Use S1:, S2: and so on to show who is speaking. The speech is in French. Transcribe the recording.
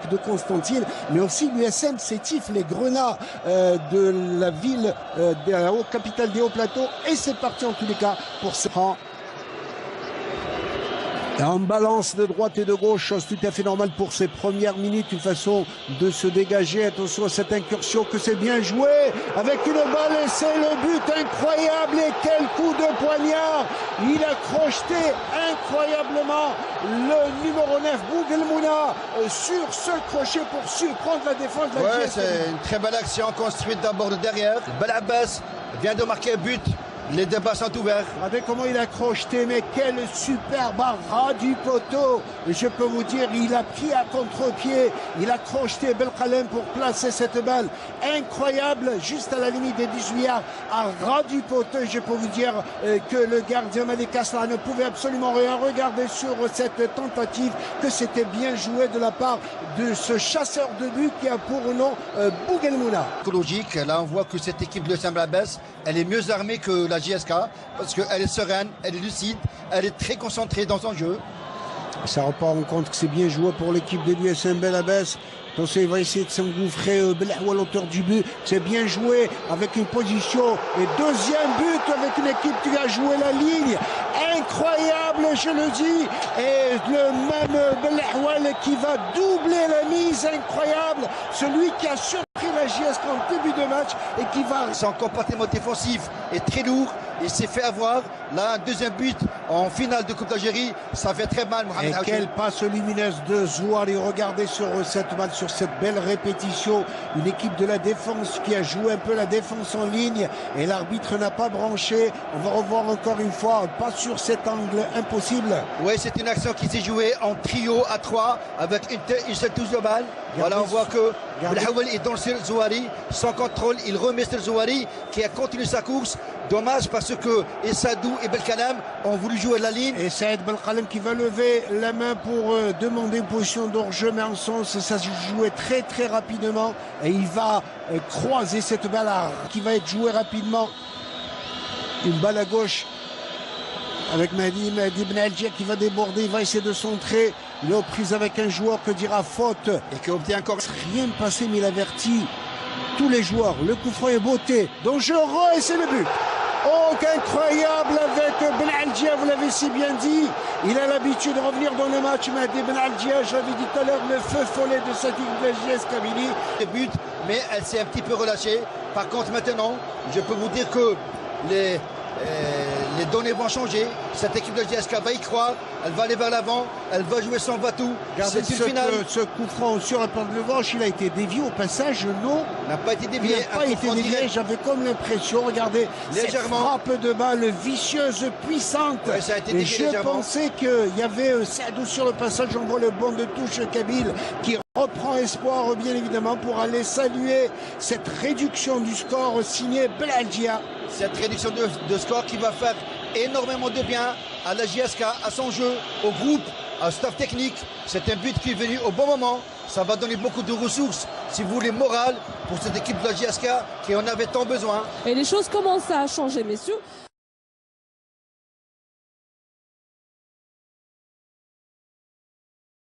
S1: olympique de Constantine, mais aussi l'USM Sétif, les Grenats de la ville, de la haute capitale des Hauts-Plateaux. Et c'est parti en tous les cas pour ce rang. En balance de droite et de gauche, chose tout à fait normale pour ces premières minutes, une façon de se dégager. Attention à cette incursion que c'est bien joué avec une balle et c'est le but incroyable. Et quel coup de poignard! Il a crocheté incroyablement le numéro 9 Bougelmouna sur ce crochet pour surprendre la défense de la GS.
S2: C'est une très belle action construite d'abord de derrière. Belabbès vient de marquer un but. Les débats sont ouverts.
S1: Regardez comment il a crocheté, mais quel superbe ras du poteau. Et je peux vous dire, il a pris à contre-pied. Il a crocheté Belkhalem pour placer cette balle incroyable, juste à la limite des 18 yards, à ras du poteau. Et je peux vous dire que le gardien Malekasla ne pouvait absolument rien regarder sur cette tentative, que c'était bien joué de la part de ce chasseur de but qui a pour nom Bougelmouna.
S2: Écologique, là on voit que cette équipe de Saint-Blabès, elle est mieux armée que la JSK parce qu'elle est sereine, elle est lucide, elle est très concentrée dans son jeu.
S1: Ça repart en compte que c'est bien joué pour l'équipe de l'USM Belabès. Attention, il va essayer de s'engouffrer à l'auteur du but. C'est bien joué avec une position. Et deuxième but avec une équipe qui a joué la ligne. Incroyable, je le dis. Et le même Belahwal qui va doubler la mise. Incroyable. Celui qui a surpris la JSK en début de match et qui va...
S2: Son comportement défensif est très lourd. Il s'est fait avoir. Là, un deuxième but en finale de Coupe d'Algérie. Ça fait très mal, Mohamed
S1: Haoui. Et quelle passe lumineuse de Zouari. Regardez sur cette balle, sur cette belle répétition. Une équipe de la défense qui a joué un peu la défense en ligne. Et l'arbitre n'a pas branché. On va revoir encore une fois. Pas sur cet angle impossible.
S2: Oui, c'est une action qui s'est jouée en trio à 3 avec une seule touche de balle. Voilà, on voit que Belahwal est dans le Zouari. Sans contrôle, il remet sur Zouari qui a continué sa course. Dommage parce que Essadou et Belkhalem ont voulu jouer la ligne.
S1: Et Saïd Belkhalem qui va lever la main pour demander une position d'hors-jeu, mais en sens, ça se jouait très très rapidement. Et il va croiser cette balle qui va être jouée rapidement. Une balle à gauche avec Mahdi Ben Algia qui va déborder, il va essayer de centrer. Il est aux prises avec un joueur que dira faute.
S2: Et qui obtient encore...
S1: Rien de passé, mais il avertit tous les joueurs. Le coup franc est beauté. Dangereux et c'est le but. Oh, incroyable avec Ben Algia, vous l'avez si bien dit. Il a l'habitude de revenir dans le match. Mahdi Ben Algia, je l'avais dit tout à l'heure, le feu follet de cette équipe de la JS Kabylie.
S2: Le but, mais elle s'est un petit peu relâchée. Par contre, maintenant, je peux vous dire que les données vont changer. Cette équipe de JSK va y croire. Elle va aller vers l'avant. Elle va jouer son va-tout.
S1: C'est une finale. Ce coup franc sur un plan de revanche, il a été dévié au passage, non?
S2: N'a pas été dévié.
S1: Il n'a pas été dévié. J'avais comme l'impression, regardez, légèrement. Cette frappe de balle vicieuse, puissante.
S2: Ouais, ça a été dévié
S1: je pensais qu'il y avait Sadou sur le passage. On voit le banc de touche Kabyle qui reprend espoir, bien évidemment, pour aller saluer cette réduction du score signé Belalgia.
S2: Cette réduction de score qui va faire énormément de bien à la JSK, à son jeu, au groupe, au staff technique. C'est un but qui est venu au bon moment. Ça va donner beaucoup de ressources, si vous voulez, morales pour cette équipe de la JSK qui en avait tant besoin.
S3: Et les choses commencent à changer, messieurs.